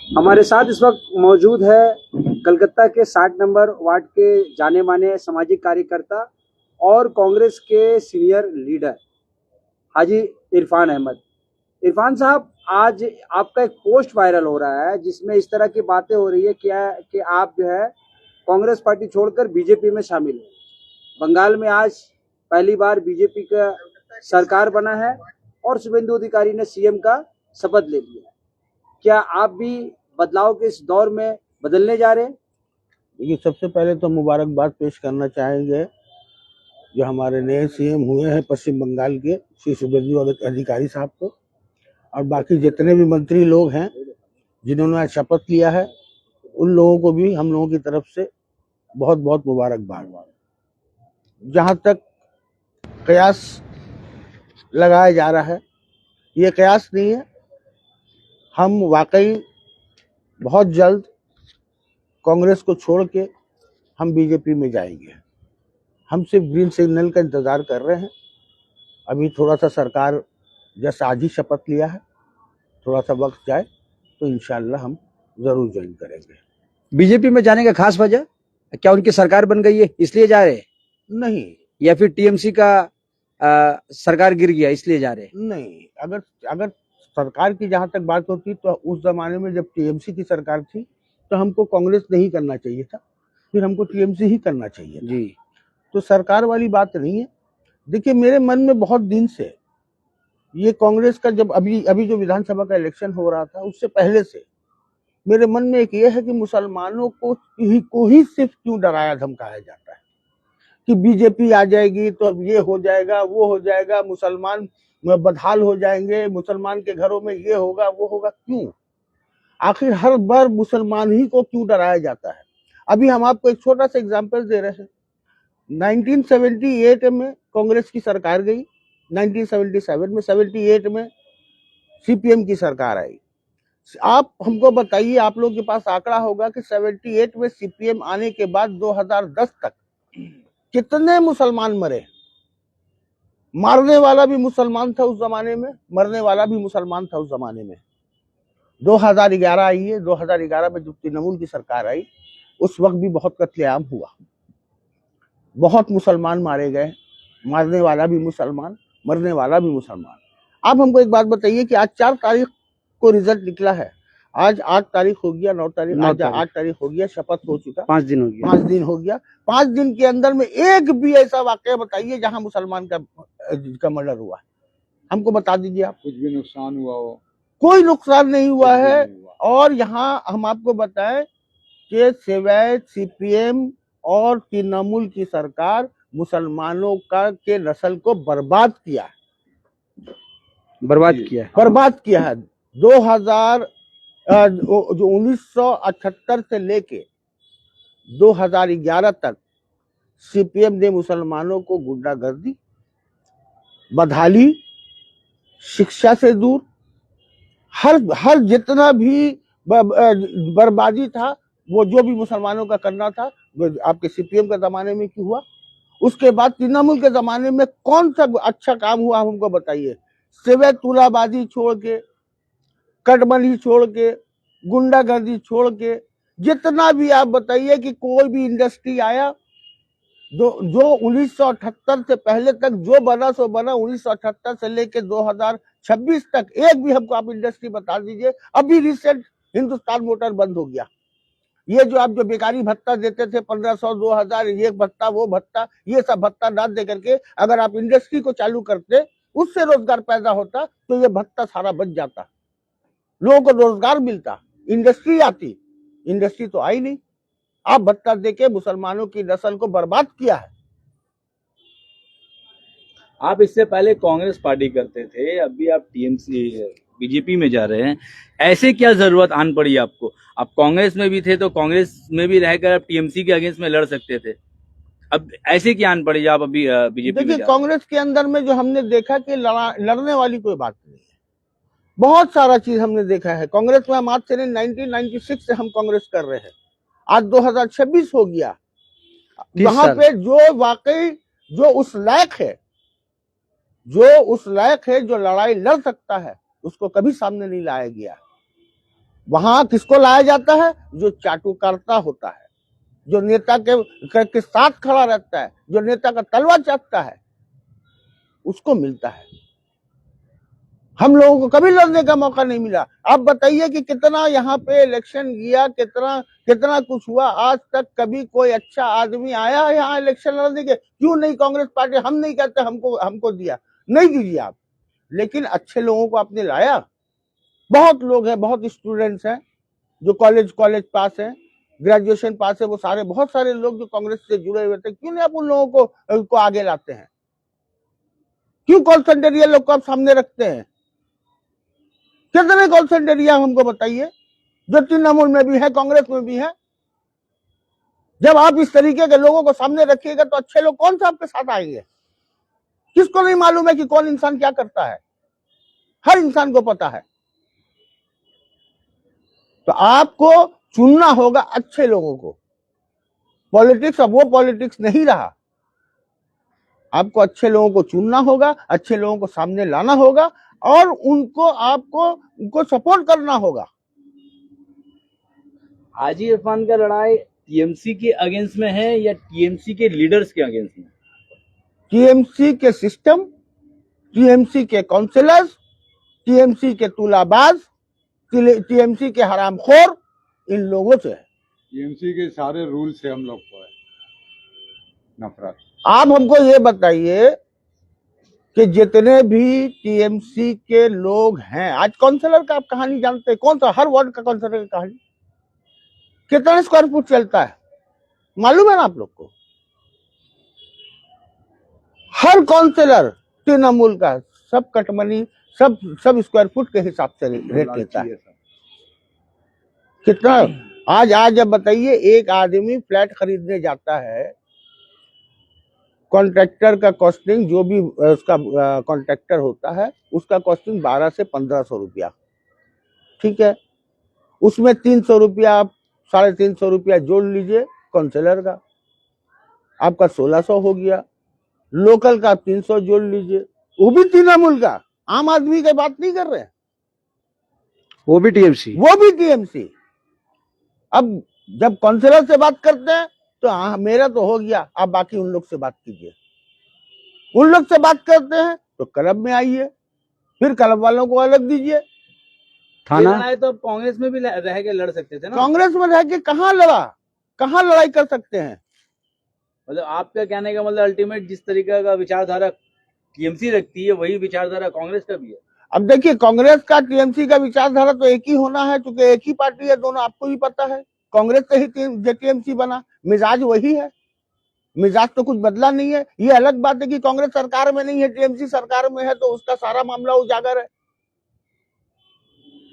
हमारे साथ इस वक्त मौजूद है कलकत्ता के 60 नंबर वार्ड के जाने माने सामाजिक कार्यकर्ता और कांग्रेस के सीनियर लीडर हाजी इरफान अहमद। इरफान साहब, आज आपका एक पोस्ट वायरल हो रहा है जिसमें इस तरह की बातें हो रही है कि आप जो है कांग्रेस पार्टी छोड़कर बीजेपी में शामिल हैं। बंगाल में आज पहली बार बीजेपी का सरकार बना है और शुभेंदु अधिकारी ने सीएम का शपथ ले लिया। क्या आप भी बदलाव के इस दौर में बदलने जा रहे हैं? देखिए, सबसे पहले तो मुबारकबाद पेश करना चाहेंगे जो हमारे नए सीएम हुए हैं पश्चिम बंगाल के श्री शुभेंदु अधिकारी साहब को, और बाकी जितने भी मंत्री लोग हैं जिन्होंने आज शपथ लिया है उन लोगों को भी हम लोगों की तरफ से बहुत बहुत मुबारकबाद। जहां तक कयास लगाया जा रहा है, ये कयास नहीं है। हम वाकई बहुत जल्द कांग्रेस को छोड़ के हम बीजेपी में जाएंगे। हम सिर्फ ग्रीन सिग्नल का इंतजार कर रहे हैं। अभी थोड़ा सा सरकार जैसे आज ही शपथ लिया है, थोड़ा सा वक्त जाए तो इंशाल्लाह हम जरूर ज्वाइन करेंगे। बीजेपी में जाने का खास वजह क्या? उनकी सरकार बन गई है इसलिए जा रहे हैं? नहीं, या फिर टीएमसी का सरकार गिर गया इसलिए जा रहे हैं? नहीं, अगर सरकार की जहां तक बात होती तो उस जमाने में जब टीएमसी की सरकार थी तो हमको कांग्रेस नहीं करना चाहिए था, फिर हमको टीएमसी ही करना चाहिए था। जी, तो सरकार वाली बात नहीं है। देखिए, मेरे मन में बहुत दिन से ये कांग्रेस का, जब अभी जो विधानसभा का इलेक्शन हो रहा था उससे पहले से मेरे मन में एक ये है कि मुसलमानों को ही सिर्फ क्यों डराया धमकाया जाता है कि बीजेपी आ जाएगी तो अब ये हो जाएगा, वो हो जाएगा, मुसलमान बदहाल हो जाएंगे, मुसलमान के घरों में ये होगा वो होगा। क्यों? आखिर हर बार मुसलमान ही को क्यों डराया जाता है? अभी हम आपको एक छोटा सा एग्जांपल दे रहे हैं। 1978 में कांग्रेस की सरकार गई, 1977 में, 78 में सीपीएम की सरकार आई। आप हमको बताइए, आप लोगों के पास आंकड़ा होगा कि 78 में सीपीएम आने के बाद 2010 तक कितने मुसलमान मरे? मारने वाला भी मुसलमान था उस जमाने में, मरने वाला भी मुसलमान था उस जमाने में। 2011 आई है, 2011 में जब तृणमूल की सरकार आई उस वक्त भी बहुत कत्लेआम हुआ, बहुत मुसलमान मारे गए, मारने वाला भी मुसलमान, मरने वाला भी मुसलमान। आप हमको एक बात बताइए कि आज 4 तारीख को रिजल्ट निकला है, आज 8 तारीख हो गया, 9 तारीख, आज 8 तारीख हो गया, शपथ हो चुका, 5 दिन हो गया। 5 दिन हो गया। 5 दिन के अंदर में एक भी ऐसा वाकया बताइए जहां मुसलमान का मर्डर हुआ है? हमको बता दीजिए आप। कुछ भी नुकसान हुआ हो? कोई नुकसान नहीं हुआ है। और यहाँ हम आपको बताएं कि सिवाय सीपीएम और तृणमूल की सरकार मुसलमानों के नस्ल को बर्बाद किया है। बर्बाद किया है। 1978 से लेके 2011 तक सीपीएम ने मुसलमानों को गुंडागर्दी, बदहाली, शिक्षा से दूर, हर जितना भी बर्बादी था, वो जो भी मुसलमानों का करना था आपके सीपीएम के जमाने में क्यों हुआ? उसके बाद तृणमूल के जमाने में कौन सा अच्छा काम हुआ हमको बताइए? सिवाय तुलाबाजी छोड़ के, कटमली छोड़ के, गुंडागर्दी छोड़ के, जितना भी आप बताइए कि कोई भी इंडस्ट्री आया जो 1978 से पहले तक जो बना सो बना, 1978 से लेके 2026 तक एक भी हमको आप इंडस्ट्री बता दीजिए। अभी रिसेंट हिंदुस्तान मोटर बंद हो गया। ये जो आप जो बेकारी भत्ता देते थे 1500, 2000, ये भत्ता वो भत्ता, ये सब भत्ता ना दे करके अगर आप इंडस्ट्री को चालू करते, उससे रोजगार पैदा होता तो ये भत्ता सारा बच जाता, लोगों को रोजगार मिलता, इंडस्ट्री आती। इंडस्ट्री तो आई नहीं। आप भत्ता देके मुसलमानों की नस्ल को बर्बाद किया है। आप इससे पहले कांग्रेस पार्टी करते थे, अभी आप टीएमसी बीजेपी में जा रहे हैं, ऐसे क्या जरूरत आन पड़ी आपको? आप कांग्रेस में भी थे तो कांग्रेस में भी रहकर आप टीएमसी के अगेंस्ट में लड़ सकते थे, अब ऐसे क्या आन पड़ी आप अभी बीजेपी में? देखिए, कांग्रेस के अंदर में जो हमने देखा कि लड़ने वाली कोई बात नहीं है। बहुत सारा चीज हमने देखा है कांग्रेस में। हम आज से 1996 से हम कांग्रेस कर रहे हैं, आज 2026 हो गया। यहाँ पे जो वाकई जो उस लायक है, जो लड़ाई लड़ सकता है, उसको कभी सामने नहीं लाया गया। वहां किसको लाया जाता है? जो चाटुकारिता होता है, जो नेता के साथ खड़ा रहता है, जो नेता का तलवा चाटता है, उसको मिलता है। हम लोगों को कभी लड़ने का मौका नहीं मिला। आप बताइए कि कितना यहाँ पे इलेक्शन गया, कितना कितना कुछ हुआ, आज तक कभी कोई अच्छा आदमी आया है यहाँ इलेक्शन लड़ने के? क्यों नहीं? कांग्रेस पार्टी, हम नहीं कहते हमको दिया, नहीं दीजिए आप, लेकिन अच्छे लोगों को आपने लाया। बहुत लोग हैं, बहुत स्टूडेंट्स हैं जो कॉलेज पास हैं, ग्रेजुएशन पास है, वो सारे, बहुत सारे लोग जो कांग्रेस से जुड़े हुए थे, क्यों नहीं आप उन लोगों को आगे लाते हैं? क्यों कॉल सेंटर ये लोग को आप सामने रखते हैं? कितने कॉल सेंटर हमको बताइए, जो तृणमूल में भी है, कांग्रेस में भी है। जब आप इस तरीके के लोगों को सामने रखिएगा तो अच्छे लोग कौन सा आपके साथ आएंगे? किसको नहीं मालूम है कि कौन इंसान क्या करता है? हर इंसान को पता है। तो आपको चुनना होगा अच्छे लोगों को। पॉलिटिक्स अब वो पॉलिटिक्स नहीं रहा। आपको अच्छे लोगों को चुनना होगा, अच्छे लोगों को सामने लाना होगा और उनको सपोर्ट करना होगा। हाजी इरफान का लड़ाई टीएमसी के अगेंस्ट में है या टीएमसी के लीडर्स के अगेंस्ट में? टीएमसी के सिस्टम, टीएमसी के काउंसिलर्स, टीएमसी के तुलाबाज, टीएमसी के हरामखोर, इन लोगों से है। टीएमसी के सारे रूल से हम लोग को है नफरत। आप हमको ये बताइए कि जितने भी टीएमसी के लोग हैं, आज काउंसलर का आप कहानी जानते हैं? कौन सा? हर वार्ड का काउंसलर की कहानी कितना स्क्वायर फुट चलता है मालूम है ना आप लोग को? हर काउंसलर तृणमूल का सब कटमनी, सब स्क्वायर फुट के हिसाब से रेट लेता है। कितना? आज अब बताइए, एक आदमी फ्लैट खरीदने जाता है, कॉन्ट्रैक्टर का कॉस्टिंग, जो भी उसका कॉन्ट्रैक्टर होता है, उसका कॉस्टिंग 1200 से 1500 रुपया, ठीक है? उसमें 300 रुपया, आप 350 रुपया जोड़ लीजिए काउंसलर का, आपका 1600 हो गया। लोकल का 300 जोड़ लीजिए, वो भी तृणमूल का, आम आदमी की बात नहीं कर रहे हैं, वो भी टीएमसी। अब जब काउंसलर से बात करते हैं तो हाँ मेरा तो हो गया, आप बाकी उन लोग से बात कीजिए। उन लोग से बात करते हैं तो क्लब में आइए, फिर क्लब वालों को अलग दीजिए। थाना तो कांग्रेस में भी रह के लड़ सकते थे ना? कांग्रेस में रह के कहाँ लड़ाई कर सकते हैं? मतलब आपका कहने का मतलब अल्टीमेट जिस तरीके का विचारधारा टीएमसी रखती है वही विचारधारा कांग्रेस का भी है। अब देखिए, कांग्रेस का टीएमसी का विचारधारा तो एक ही होना है, क्योंकि एक ही पार्टी है दोनों, आपको भी पता है। कांग्रेस से ही टीएमसी बना, मिजाज वही है, मिजाज तो कुछ बदला नहीं है। ये अलग बात है कि कांग्रेस सरकार में नहीं है, टीएमसी सरकार में है, तो उसका सारा मामला उजागर है,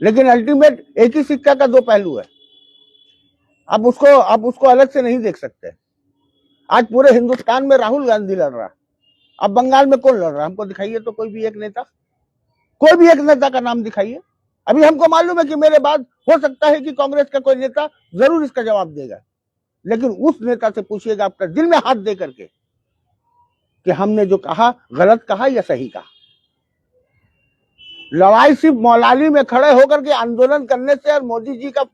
लेकिन अल्टीमेट एक ही सिक्का का दो पहलू है। अब उसको अलग से नहीं देख सकते। आज पूरे हिंदुस्तान में राहुल गांधी लड़ रहा, अब बंगाल में कौन लड़ रहा? हमको दिखाइए तो कोई भी एक नेता का नाम दिखाइए। अभी हमको मालूम है कि मेरे बाद हो सकता है कि कांग्रेस का कोई नेता जरूर इसका जवाब देगा, लेकिन उस नेता से पूछिएगा अपने दिल में हाथ दे करके कि हमने जो कहा गलत कहा या सही कहा। लड़ाई सिर्फ मौलाली में खड़े होकर के आंदोलन करने से और मोदी जी का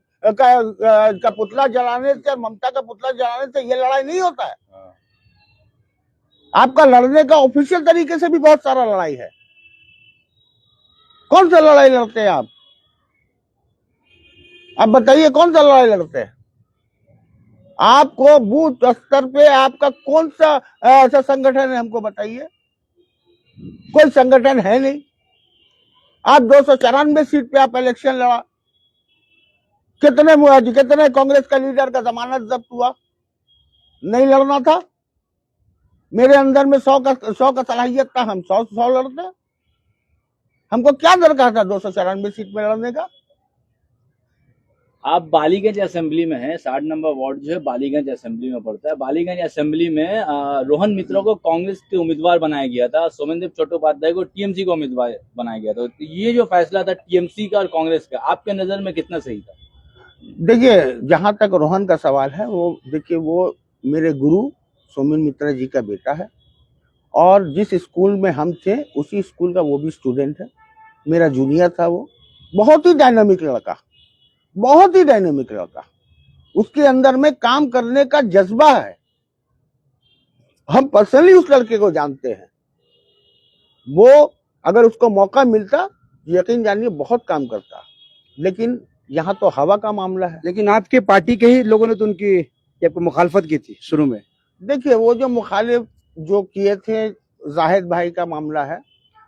पुतला जलाने से और ममता का पुतला जलाने से ये लड़ाई नहीं होता है। आपका लड़ने का ऑफिशियल तरीके से भी बहुत सारा लड़ाई है। कौन सा लड़ाई लड़ते हैं आप बताइए, कौन सा लड़ाई लड़ते हैं? आपको बूथ स्तर पे आपका कौन सा ऐसा संगठन है, हमको बताइए। कोई संगठन है नहीं। आप 294 सीट पे आप इलेक्शन लड़ा, कितने कांग्रेस का लीडर का जमानत जब्त हुआ? नहीं लड़ना था? मेरे अंदर में 100 का सलाहियत था, हम 100 लड़ते। हमको क्या दरकार था 294 सीट में लड़ने का? आप बालीगंज असेंबली में हैं, 60 नंबर वार्ड जो है बालीगंज असेंबली में पड़ता है। बालीगंज असेंबली में रोहन मित्रा को कांग्रेस के उम्मीदवार बनाया गया था, सोमेनदेव चट्टोपाध्याय को टीएमसी का उम्मीदवार बनाया गया था। तो ये जो फैसला था टीएमसी का और कांग्रेस का, आपके नजर में कितना सही था? देखिए, जहां तक रोहन का सवाल है, वो मेरे गुरु सोमेन मित्रा जी का बेटा है, और जिस स्कूल में हम थे उसी स्कूल का वो भी स्टूडेंट है, मेरा जूनियर था। वो बहुत ही डायनामिक लड़का, बहुत ही डायनेमिक लड़का, उसके अंदर में काम करने का जज्बा है। हम पर्सनली उस लड़के को जानते हैं। वो अगर उसको मौका मिलता, यकीन जानिए बहुत काम करता। लेकिन यहाँ तो हवा का मामला है। लेकिन आपके पार्टी के ही लोगों ने तो उनकी ये आपको मुखालफत की थी शुरू में। देखिए, वो जो मुखालिफ जो किए थे, जाहिद भाई का मामला है।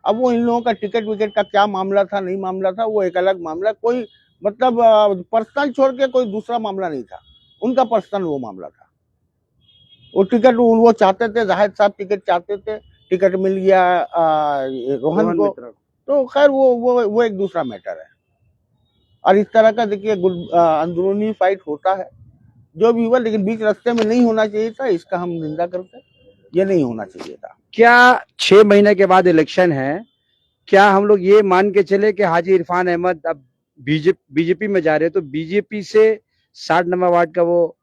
अब वो इन लोगों का टिकट विकेट का क्या मामला था, नहीं मामला था, वो एक अलग मामला। कोई मतलब पर्सनल छोड़ के कोई दूसरा मामला नहीं था, उनका पर्सनल वो मामला था। वो टिकट वो चाहते थे, जाहिद साहब टिकट चाहते थे, टिकट मिल गया रोहन को, तो खैर वो एक दूसरा मैटर है। और इस तरह का देखिए अंदरूनी फाइट होता है, जो भी हुआ, लेकिन बीच रास्ते में नहीं होना चाहिए था, इसका हम निंदा करते हैं। ये नहीं होना चाहिए था। क्या 6 महीने के बाद इलेक्शन है, क्या हम लोग ये मान के चले कि हाजी इरफान अहमद अब बीजेपी में जा रहे हैं, तो बीजेपी से 60 नंबर वार्ड का वो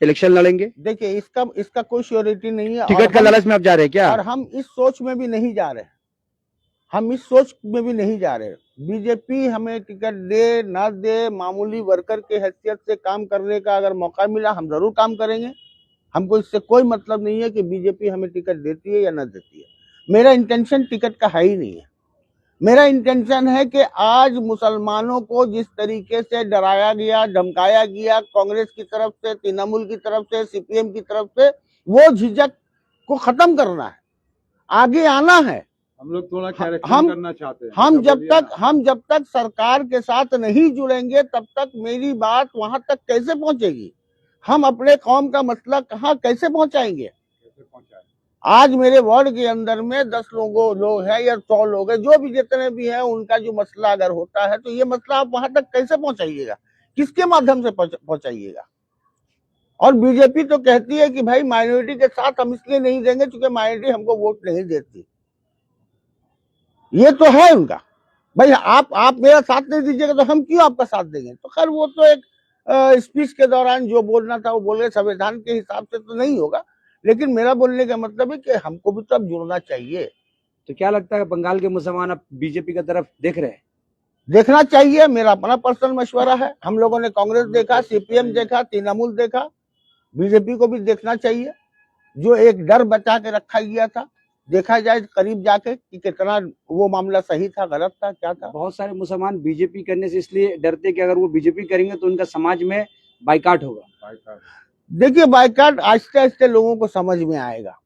इलेक्शन लड़ेंगे? देखिए, इसका कोई श्योरिटी नहीं है। टिकट का लालच में आप जा रहे हैं क्या? और हम इस सोच में भी नहीं जा रहे, हम इस सोच में भी नहीं जा रहे। बीजेपी हमें टिकट दे ना दे, मामूली वर्कर के हैसियत से काम करने का अगर मौका मिला, हम जरूर काम करेंगे। हमको इससे कोई मतलब नहीं है कि बीजेपी हमें टिकट देती है या ना देती है। मेरा इंटेंशन टिकट का है ही नहीं है। मेरा इंटेंशन है कि आज मुसलमानों को जिस तरीके से डराया गया, धमकाया गया, कांग्रेस की तरफ से, तृणमूल की तरफ से, सीपीएम की तरफ से, वो झिझक को खत्म करना है, आगे आना है। हम लोग थोड़ा कैरेक्टर करना चाहते हैं। हम जब तक सरकार के साथ नहीं जुड़ेंगे, तब तक मेरी बात वहां तक कैसे पहुंचेगी? हम अपने कौम का मसला कहाँ कैसे पहुंचाएंगे? आज मेरे वार्ड के अंदर में 10 लोग हैं या 100 लोग हैं, जो भी जितने भी हैं, उनका जो मसला अगर होता है, तो ये मसला आप वहां तक कैसे पहुंचाइएगा? किसके माध्यम से पहुंचाइएगा? और बीजेपी तो कहती है कि भाई माइनॉरिटी के साथ हम इसलिए नहीं देंगे क्योंकि माइनॉरिटी हमको वोट नहीं देती। ये तो है उनका। भाई आप मेरा साथ नहीं दीजिएगा तो हम क्यों आपका साथ देंगे? तो खैर वो तो एक स्पीच के दौरान जो बोलना था वो बोल रहे, संविधान के हिसाब से तो नहीं होगा, लेकिन मेरा बोलने का मतलब है कि हमको भी तो अब जुड़ना चाहिए। तो क्या लगता है बंगाल के मुसलमान अब बीजेपी की तरफ देख रहे हैं? देखना चाहिए, मेरा अपना पर्सनल मशवरा है। हम लोगों ने कांग्रेस देखा, सीपीएम देखा, तृणमूल देखा, बीजेपी को भी देखना चाहिए। जो एक डर बचा के रखा गया था, देखा जाए करीब जाके कि कितना वो मामला सही था, गलत था, क्या था। बहुत सारे मुसलमान बीजेपी करने से इसलिए डरते कि अगर वो बीजेपी करेंगे तो उनका समाज में बाइकाट होगा। देखिए, बाइकाट आहिस्ते आहिस्ते लोगों को समझ में आएगा।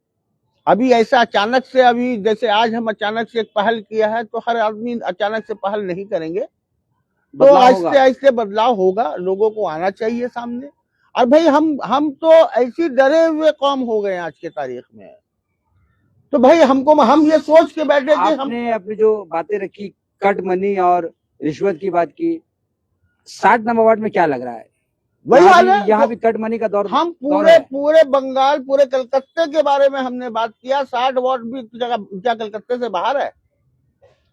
अभी ऐसा अचानक से, अभी जैसे आज हम अचानक से एक पहल किया है, तो हर आदमी अचानक से पहल नहीं करेंगे, तो आहिस्ते आहिस्ते बदलाव होगा। लोगों को आना चाहिए सामने। और भाई हम तो ऐसी डरे हुए कौम हो गए आज के तारीख में, तो भाई हम ये सोच के बैठे कि हमने अपनी जो बातें रखी, कट मनी और रिश्वत की बात की, 60 नंबर वार्ड में क्या लग रहा है? वही हाल है। यहाँ भी कट मनी का दौर। हम पूरे बंगाल, पूरे कलकत्ते के बारे में हमने बात किया। 60 वार्ड भी क्या कलकत्ते से बाहर है?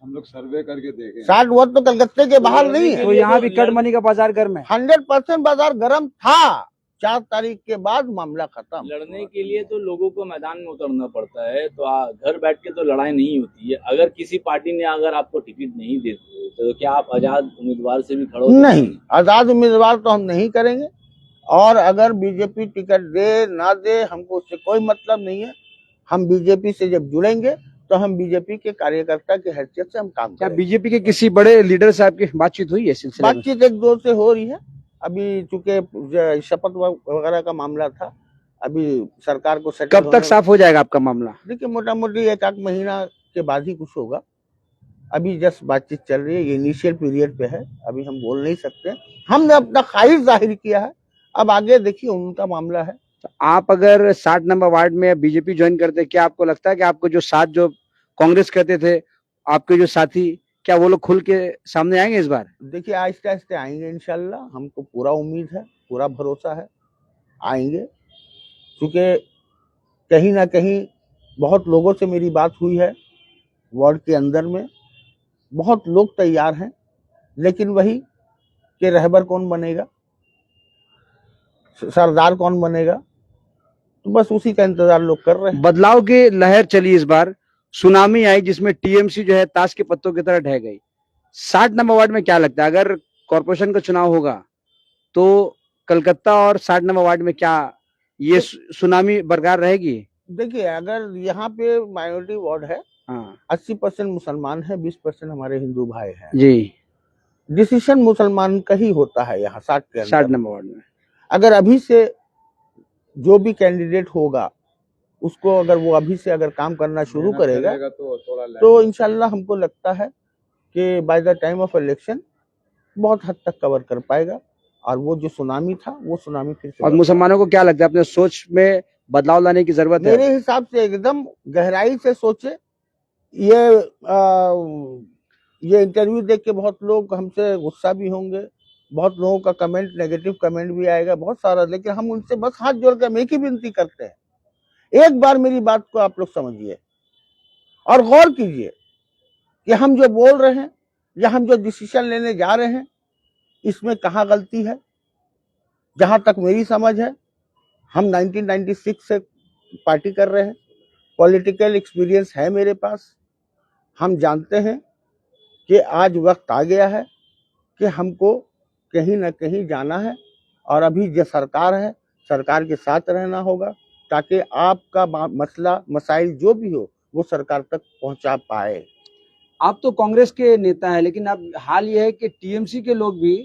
हम लोग सर्वे करके देखे, 60 वार्ड तो कलकत्ते के बाहर नहीं है। तो यहाँ भी कट मनी का बाजार गर्म है। 100% बाजार गर्म था। 4 तारीख के बाद मामला खत्म। लड़ने के लिए तो लोगों को मैदान में उतरना पड़ता है, तो घर बैठ के तो लड़ाई नहीं होती है। अगर किसी पार्टी ने अगर आपको टिकट नहीं देती तो क्या आप आजाद उम्मीदवार से भी खड़े? नहीं, आजाद उम्मीदवार तो हम नहीं करेंगे। और अगर बीजेपी टिकट दे ना दे, हमको उससे कोई मतलब नहीं है। हम बीजेपी से जब जुड़ेंगे तो हम बीजेपी के कार्यकर्ता की हैसियत से हम काम करेंगे। बीजेपी के किसी बड़े लीडर साहब की बातचीत हुई है? सिलसिले में बातचीत 1-2 से हो रही है। अभी चूंकि शपथ वगैरह का मामला था, अभी सरकार को कब तक साफ हो जाएगा आपका मामला? देखिए, मोटा मोटी 1-8 महीना के बाद ही कुछ होगा। अभी जस्ट बातचीत चल रही है, ये इनिशियल पीरियड पे है, अभी हम बोल नहीं सकते। हमने अपना ख्वाहिश जाहिर किया है, अब आगे देखिए उनका मामला है। तो आप अगर 60 नंबर वार्ड में बीजेपी ज्वाइन करते, क्या आपको लगता है कि आपको जो साथ जो कांग्रेस करते थे, आपके जो साथी, क्या वो लोग खुल के सामने आएंगे इस बार? देखिए, आहिस्ते आहिस्ते आएंगे इंशाल्लाह। हमको पूरा उम्मीद है, पूरा भरोसा है, आएंगे। क्योंकि कहीं ना कहीं बहुत लोगों से मेरी बात हुई है, वार्ड के अंदर में बहुत लोग तैयार हैं, लेकिन वही कि रहबर कौन बनेगा, सरदार कौन बनेगा, तो बस उसी का इंतजार लोग कर रहे हैं। बदलाव की लहर चली, इस बार सुनामी आई जिसमें टीएमसी जो है ताश के पत्तों की तरह ढह गई। 60 नंबर वार्ड में क्या लगता है, अगर कॉरपोरेशन का चुनाव होगा तो कलकत्ता और 60 नंबर वार्ड में क्या ये सुनामी बरकरार रहेगी? देखिए, अगर यहाँ पे माइनॉरिटी वार्ड है, हाँ 80% मुसलमान है, 20% हमारे हिंदू भाई हैं। जी, डिसीजन मुसलमान का ही होता है यहाँ 60 के 60 अंदर। नंबर वार्ड में। अगर अभी से जो भी कैंडिडेट होगा उसको अगर वो अभी से अगर काम करना शुरू करेगा तो इंशाल्लाह हमको लगता है कि by the time of election बहुत हद तक कवर कर पाएगा और वो जो सुनामी था वो सुनामी फिर से और मुसलमानों को क्या लगता है अपने सोच में बदलाव लाने की जरूरत है? मेरे हिसाब से एकदम गहराई से सोचे। ये इंटरव्यू देख के बहुत लोग हमसे गुस्सा भी होंगे, बहुत लोगों का कमेंट, नेगेटिव कमेंट भी आएगा बहुत सारा, लेकिन हम उनसे बस हाथ जोड़ कर एक ही विनती करते हैं, एक बार मेरी बात को आप लोग समझिए और गौर कीजिए कि हम जो बोल रहे हैं या हम जो डिसीजन लेने जा रहे हैं इसमें कहाँ गलती है। जहां तक मेरी समझ है, हम 1996 से पार्टी कर रहे हैं, पॉलिटिकल एक्सपीरियंस है मेरे पास। हम जानते हैं कि आज वक्त आ गया है कि हमको कहीं ना कहीं जाना है और अभी जो सरकार है, सरकार के साथ रहना होगा ताकि आपका मसला मसाइल जो भी हो वो सरकार तक पहुंचा पाए। आप तो कांग्रेस के नेता है, लेकिन अब हाल ये है कि टीएमसी के लोग भी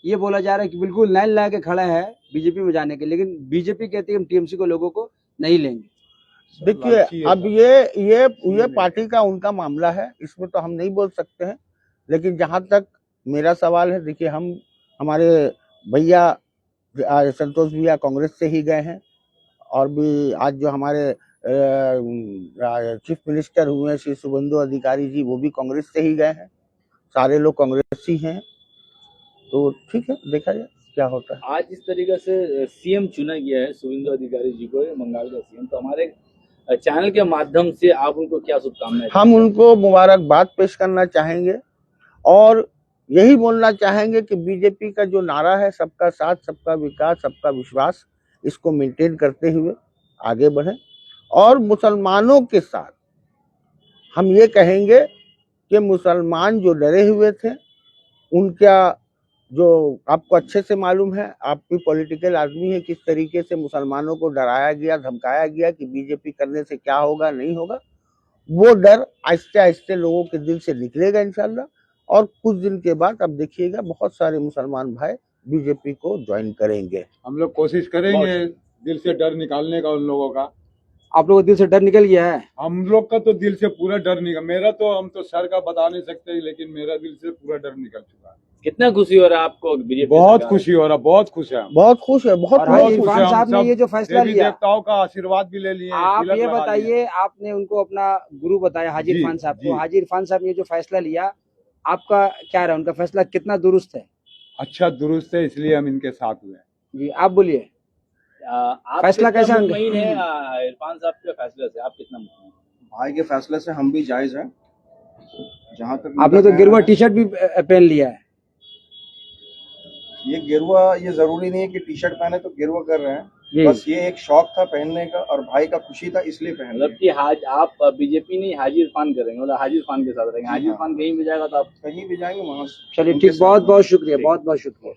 ये बोला जा रहा है कि बिल्कुल लाइन लगा के खड़ा है बीजेपी में जाने के, लेकिन बीजेपी कहती है हम टीएमसी को लोगों को नहीं लेंगे। देखिए, अब ये पार्टी का उनका मामला है, इसमें तो हम नहीं बोल सकते हैं, लेकिन जहां तक मेरा सवाल है, देखिए हम हमारे भैया संतोष भैया कांग्रेस से ही गए हैं और भी आज जो हमारे चीफ मिनिस्टर हुए हैं श्री शुभेंदु अधिकारी जी, वो भी कांग्रेस से ही गए हैं। सारे लोग कांग्रेसी हैं, तो ठीक है, देखा जाए क्या होता है। आज इस तरीके से सीएम चुना गया है शुभेंदु अधिकारी जी को, बंगाल का सीएम, तो हमारे चैनल के माध्यम से आप उनको क्या शुभकामनाएं? हम उनको मुबारकबाद पेश करना चाहेंगे और यही बोलना चाहेंगे कि बीजेपी का जो नारा है सबका साथ, सबका विकास, सबका विश्वास, इसको मेंटेन करते हुए आगे बढ़ें और मुसलमानों के साथ हम ये कहेंगे कि मुसलमान जो डरे हुए थे उनका, जो आपको अच्छे से मालूम है, आप भी पॉलिटिकल आदमी है, किस तरीके से मुसलमानों को डराया गया, धमकाया गया कि बीजेपी करने से क्या होगा नहीं होगा, वो डर आहिस्ते आहिस्ते लोगों के दिल से निकलेगा इंशाल्लाह और कुछ दिन के बाद अब देखिएगा बहुत सारे मुसलमान भाई बीजेपी को ज्वाइन करेंगे। हम लोग कोशिश करेंगे दिल से डर निकालने का उन लोगों का। आप लोगों को दिल से डर निकल गया है? हम लोग का तो दिल से पूरा डर निकल, मेरा तो हम तो सर का बता नहीं सकते, लेकिन मेरा दिल से पूरा डर निकल चुका है। कितना खुशी हो रहा है आपको बीजेपी? बहुत खुशी हो रहा, बहुत खुश है, बहुत खुश है, बहुत और खुश हाजी है। इरफान साहब ने ये जो फैसला देवी लिया, देवताओं का आशीर्वाद भी ले लिए। आप तिलक ये लगा लिए। बताइए, आपने उनको अपना गुरु बताया हाजी जी, इरफान साहब जी। को, हाजी इरफान साहब ने ये जो फैसला लिया, आपका क्या रहा, उनका फैसला कितना दुरुस्त है? अच्छा दुरुस्त है, इसलिए हम इनके साथ हुए। जी आप बोलिए, आप फैसला कितना कैसा मुतमईन है इरफान साहब के फैसले से? आप कितना मुतमईन? भाई के फैसले से हम भी जायज हैं। जहां तक आपने तो गिरवा टी शर्ट भी पहन लिया है। ये गिरवा, ये जरूरी नहीं है कि टी शर्ट पहने तो गिरवा कर रहे हैं, जी। बस ये एक शौक था पहनने का और भाई का खुशी था इसलिए पहन मतलब लिया। कि आप बीजेपी नहीं हाजी इरफान करेंगे, मतलब हाजी इरफान के साथ रहेंगे। हाजी हाँ। इरफान कहीं भी जाएगा तो आप कहीं भी जाएंगे वहां चलिए उनके ठीक, साथ बहुत बहुत शुक्रिया, बहुत बहुत शुक्रिया।